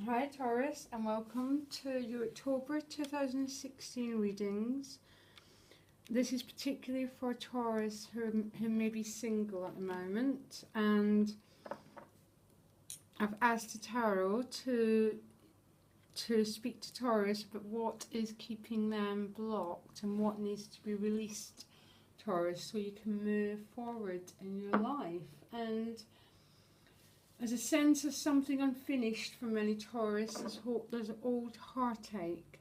Hi Taurus, and welcome to your October 2016 readings. This is particularly for Taurus who may be single at the moment, and I've asked the tarot to speak to Taurus about what is keeping them blocked and what needs to be released, Taurus, so you can move forward in your life. And there's a sense of something unfinished for many Taurus. There's an old heartache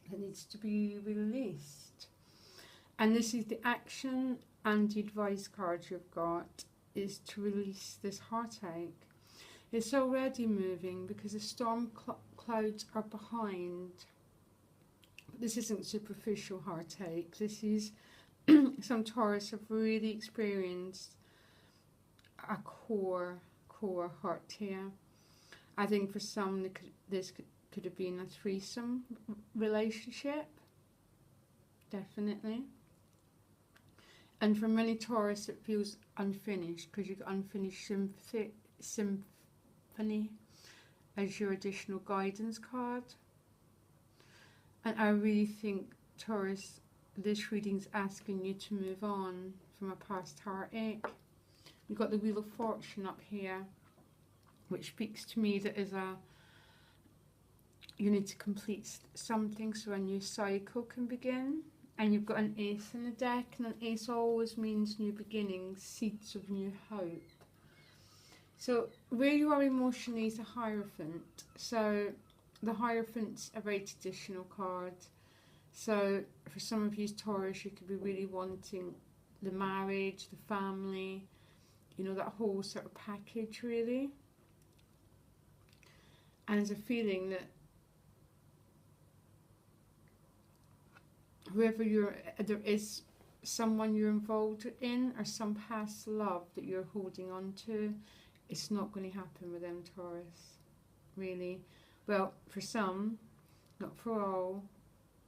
that needs to be released. And this is the action and the advice card you've got, is to release this heartache. It's already moving because the storm clouds are behind. But this isn't superficial heartache. This is some Taurus have really experienced a core heart here. I think for some this could have been a threesome relationship, definitely. And for many Taurus it feels unfinished because you've got unfinished symphony as your additional guidance card. And I really think, Taurus, this reading's asking you to move on from a past heartache. You've got the Wheel of Fortune up here, which speaks to me that you need to complete something so a new cycle can begin. And you've got an ace in the deck, and an ace always means new beginnings, seeds of new hope. So where you are emotionally is a Hierophant. So the Hierophant's a very traditional card. So for some of you Taurus, you could be really wanting the marriage, the family, you know, that whole sort of package really. And there's a feeling that there is someone you're involved in, or some past love that you're holding on to. It's not going to happen with them, Taurus, really. Well, for some, not for all,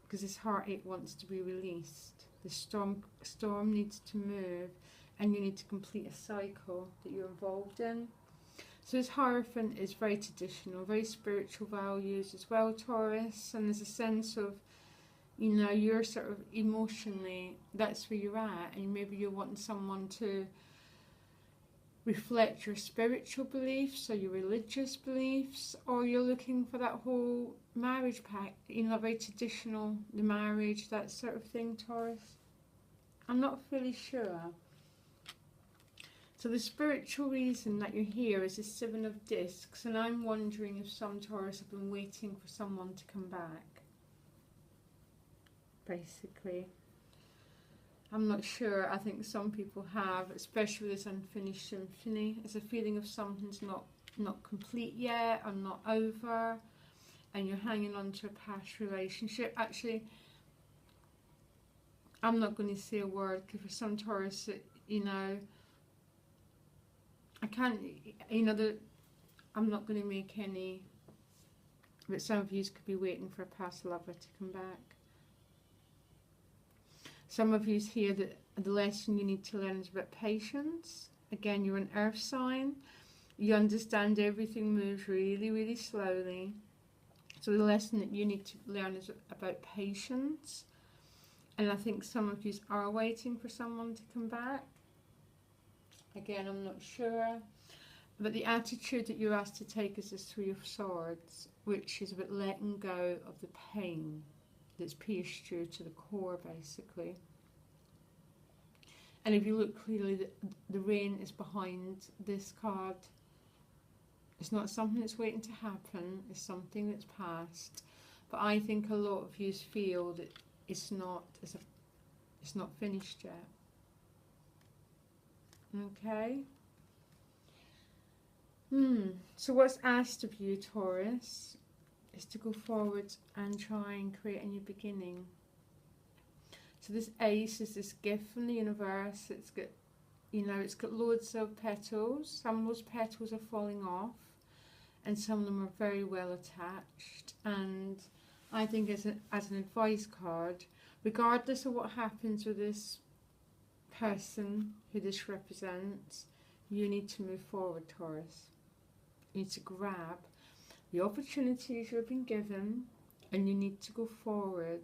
because this heartache wants to be released. The storm needs to move, and you need to complete a cycle that you're involved in. So this Hierophant is very traditional, very spiritual values as well, Taurus. And there's a sense of, you know, you're sort of emotionally, that's where you're at. And maybe you're wanting someone to reflect your spiritual beliefs or your religious beliefs. Or you're looking for that whole marriage pact, you know, very traditional, the marriage, that sort of thing, Taurus. I'm not fully sure. So the spiritual reason that you're here is the Seven of Discs, and I'm wondering if some Taurus have been waiting for someone to come back, basically. I'm not sure. I think some people have, especially with this unfinished symphony. It's a feeling of something's not complete yet, or not over, and you're hanging on to a past relationship. Actually, I'm not going to say a word, because for some Taurus, you know, I can't, you know, I'm not going to make any, but some of you could be waiting for a past lover to come back. Some of you hear that the lesson you need to learn is about patience. Again, you're an earth sign. You understand everything moves really, really slowly. So the lesson that you need to learn is about patience. And I think some of you are waiting for someone to come back. Again, I'm not sure. But the attitude that you're asked to take is this Three of Swords, which is about letting go of the pain that's pierced you to the core, basically. And if you look clearly, the rain is behind this card. It's not something that's waiting to happen, it's something that's past. But I think a lot of you feel that it's not finished yet. Okay. So what's asked of you, Taurus, is to go forward and try and create a new beginning. So this ace is this gift from the universe. It's got, you know, it's got loads of petals. Some of those petals are falling off, and some of them are very well attached. And I think as an advice card, regardless of what happens with this person who this represents, you need to move forward, Taurus. You need to grab The opportunities you've been given, and you need to go forward.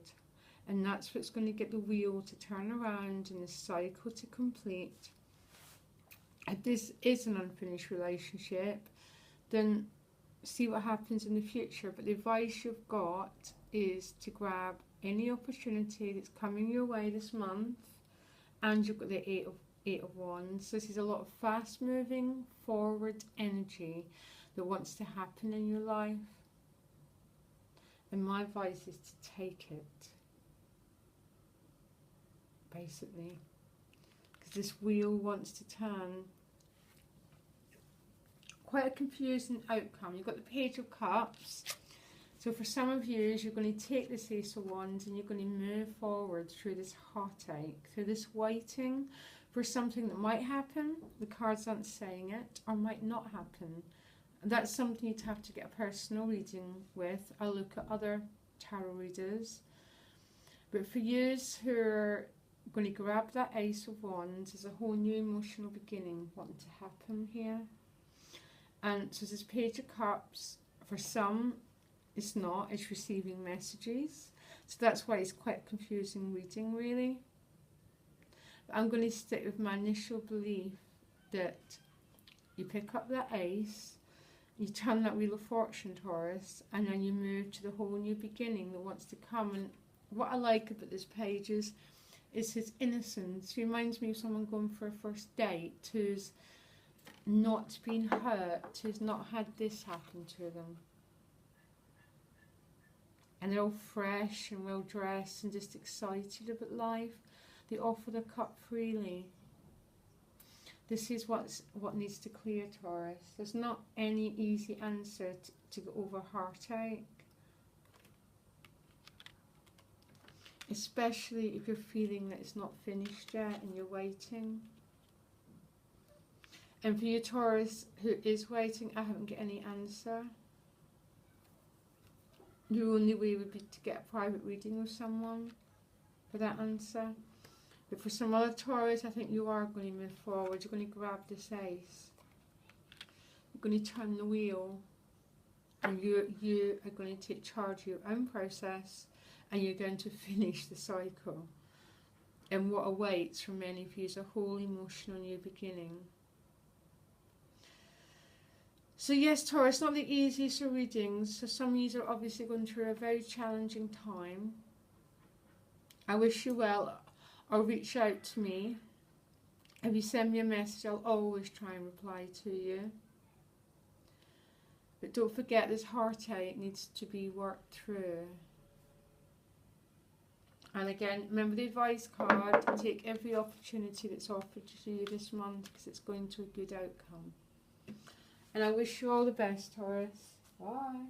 And that's what's going to get the wheel to turn around and the cycle to complete. If this is an unfinished relationship, then see what happens in the future. But the advice you've got is to grab any opportunity that's coming your way this month. And you've got the Eight of Wands. This is a lot of fast moving forward energy that wants to happen in your life. And my advice is to take it, basically, because this wheel wants to turn. Quite a confusing outcome. You've got the Page of Cups. So for some of you, you're going to take this Ace of Wands and you're going to move forward through this heartache, through this waiting for something that might happen. The cards aren't saying it, or might not happen. And that's something you'd have to get a personal reading with. I'll look at other tarot readers. But for you who are going to grab that Ace of Wands, there's a whole new emotional beginning wanting to happen here. And so this Page of Cups, for some, it's not, it's receiving messages. So that's why it's quite a confusing reading, really. But I'm going to stick with my initial belief that you pick up that Ace, you turn that Wheel of Fortune, Taurus, and then you move to the whole new beginning that wants to come. And what I like about this page is his innocence. He reminds me of someone going for a first date who's not been hurt, who's not had this happen to them. And they're all fresh and well dressed and just excited about life. They offer the cup freely. This is what needs to clear, Taurus. There's not any easy answer to get over heartache. Especially if you're feeling that it's not finished yet and you're waiting. And for you, Taurus, who is waiting, I haven't got any answer. Your only way would be to get a private reading with someone for that answer. But for some other Taurus, I think you are going to move forward. You're going to grab this Ace. You're going to turn the wheel. And you are going to take charge of your own process. And you're going to finish the cycle. And what awaits for many of you is a whole emotional new beginning. So yes, Taurus, not the easiest of readings. So some of you are obviously going through a very challenging time. I wish you well. Or reach out to me. If you send me a message, I'll always try and reply to you. But don't forget, this heartache needs to be worked through. And again, remember the advice card. Take every opportunity that's offered to you this month, because it's going to a good outcome. And I wish you all the best, Taurus. Bye.